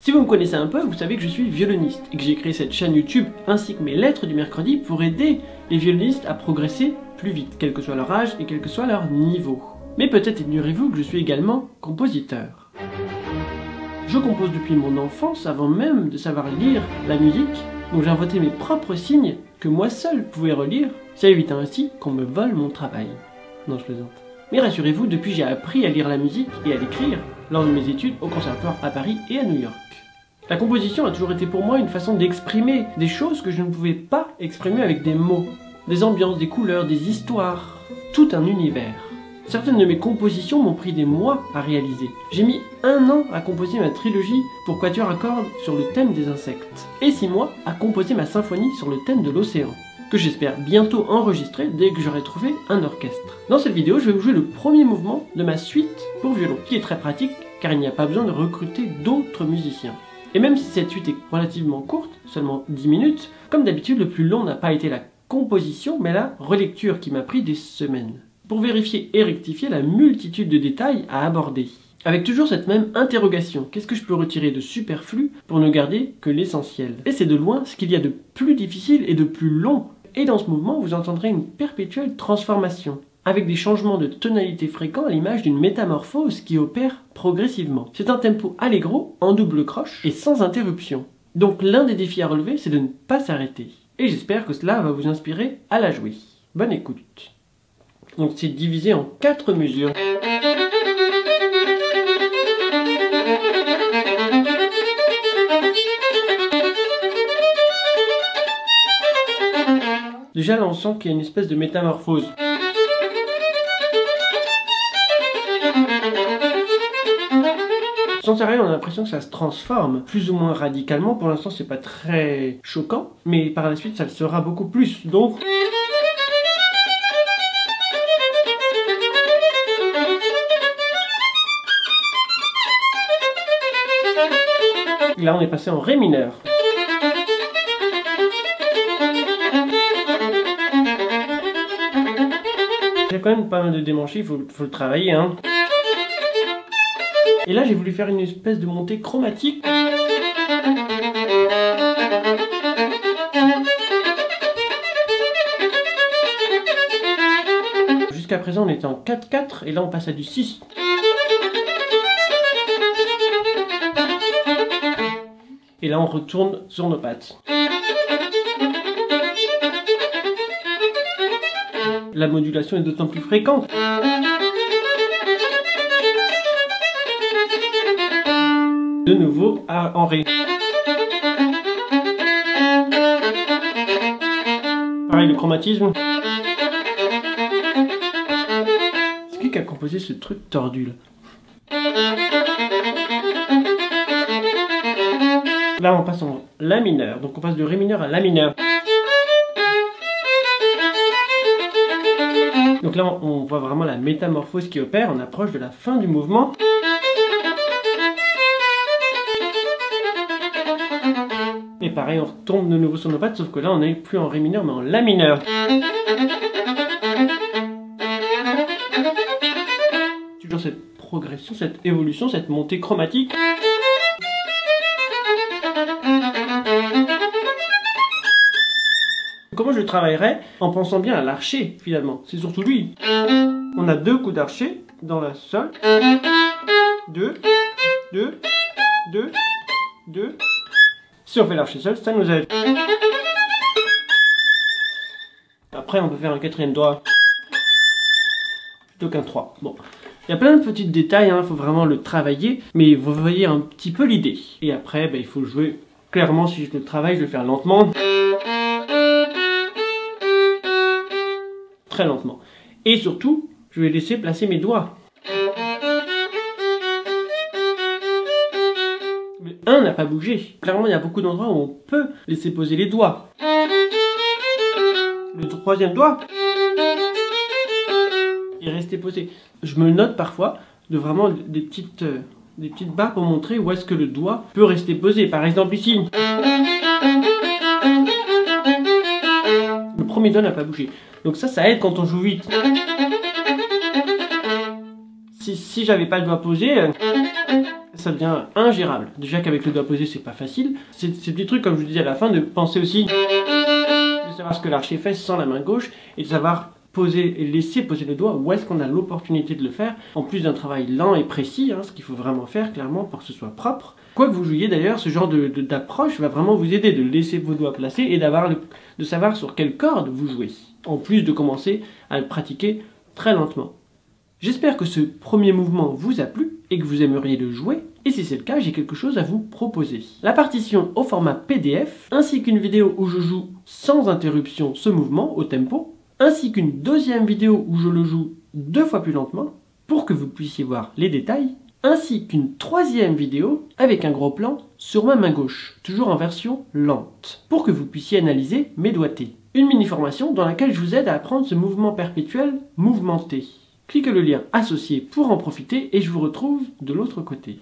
Si vous me connaissez un peu, vous savez que je suis violoniste et que j'ai créé cette chaîne YouTube ainsi que mes lettres du mercredi pour aider les violonistes à progresser plus vite, quel que soit leur âge et quel que soit leur niveau. Mais peut-être ignorez-vous que je suis également compositeur. Je compose depuis mon enfance avant même de savoir lire la musique, donc j'ai inventé mes propres signes que moi seul pouvais relire, ça évite ainsi qu'on me vole mon travail. Non, je plaisante. Mais rassurez-vous, depuis j'ai appris à lire la musique et à l'écrire lors de mes études au conservatoire à Paris et à New York. La composition a toujours été pour moi une façon d'exprimer des choses que je ne pouvais pas exprimer avec des mots. Des ambiances, des couleurs, des histoires, tout un univers. Certaines de mes compositions m'ont pris des mois à réaliser. J'ai mis 1 an à composer ma trilogie pour quatuor à cordes sur le thème des insectes, et 6 mois à composer ma symphonie sur le thème de l'océan, que j'espère bientôt enregistrer dès que j'aurai trouvé un orchestre. Dans cette vidéo, je vais vous jouer le premier mouvement de ma suite pour violon, qui est très pratique car il n'y a pas besoin de recruter d'autres musiciens. Et même si cette suite est relativement courte, seulement 10 minutes, comme d'habitude le plus long n'a pas été la composition mais la relecture qui m'a pris des semaines, pour vérifier et rectifier la multitude de détails à aborder. Avec toujours cette même interrogation, qu'est-ce que je peux retirer de superflu pour ne garder que l'essentiel? Et c'est de loin ce qu'il y a de plus difficile et de plus long. Et dans ce mouvement, vous entendrez une perpétuelle transformation, avec des changements de tonalité fréquents à l'image d'une métamorphose qui opère progressivement. C'est un tempo allegro, en double croche et sans interruption. Donc l'un des défis à relever, c'est de ne pas s'arrêter. Et j'espère que cela va vous inspirer à la jouer. Bonne écoute. Donc c'est divisé en 4 mesures. Déjà là on sent qu'il y a une espèce de métamorphose. Sans arrêt, on a l'impression que ça se transforme plus ou moins radicalement. Pour l'instant c'est pas très choquant, mais par la suite ça le sera beaucoup plus. Donc là on est passé en ré mineur. Il y a quand même pas mal de démanchés, il faut le travailler, hein. Et là j'ai voulu faire une espèce de montée chromatique. Jusqu'à présent on était en 4-4 et là on passe à du 6. Et là on retourne sur nos pattes. La modulation est d'autant plus fréquente. De nouveau en ré. Pareil le chromatisme. C'est qui a composé ce truc tordu là? Là on passe en la mineur, donc on passe de ré mineur à la mineur. Donc là on voit vraiment la métamorphose qui opère, on approche de la fin du mouvement. Et pareil on retombe de nouveau sur nos pattes, sauf que là on n'est plus en ré mineur mais en la mineur. Toujours cette progression, cette évolution, cette montée chromatique. Comment je travaillerai en pensant bien à l'archet finalement? C'est surtout lui. On a 2 coups d'archet dans la sol. 2, 2, 2, 2. Si on fait l'archet seul, ça nous aide. Après on peut faire un 4e doigt plutôt qu'un 3. Bon, il y a plein de petits détails, il faut vraiment le travailler, mais vous voyez un petit peu l'idée. Et après, il faut jouer clairement. Si je le travaille, je vais le faire lentement. Très lentement. Et surtout, je vais laisser placer mes doigts. Le 1 n'a pas bougé. Clairement, il y a beaucoup d'endroits où on peut laisser poser les doigts. Le 3e doigt est resté posé. Je me note parfois de vraiment des petites barres pour montrer où est-ce que le doigt peut rester posé. Par exemple ici. Le premier doigt n'a pas bougé. Donc ça aide quand on joue vite. Si j'avais pas le doigt posé, ça ça devient ingérable. Déjà qu'avec le doigt posé, c'est pas facile. Ces petits trucs, comme je vous disais à la fin, de penser aussi de savoir ce que l'archer fait sans la main gauche et de savoir poser et laisser poser le doigt où est-ce qu'on a l'opportunité de le faire, en plus d'un travail lent et précis, ce qu'il faut vraiment faire clairement pour que ce soit propre. Quoi que vous jouiez d'ailleurs, ce genre d'approche va vraiment vous aider de laisser vos doigts placés et de savoir sur quelle corde vous jouez, en plus de commencer à le pratiquer très lentement. J'espère que ce premier mouvement vous a plu et que vous aimeriez le jouer, et si c'est le cas, j'ai quelque chose à vous proposer. La partition au format PDF, ainsi qu'une vidéo où je joue sans interruption ce mouvement au tempo, ainsi qu'une deuxième vidéo où je le joue 2 fois plus lentement, pour que vous puissiez voir les détails, ainsi qu'une troisième vidéo avec un gros plan sur ma main gauche, toujours en version lente, pour que vous puissiez analyser mes doigtés. Une mini-formation dans laquelle je vous aide à apprendre ce mouvement perpétuel mouvementé. Cliquez le lien associé pour en profiter et je vous retrouve de l'autre côté.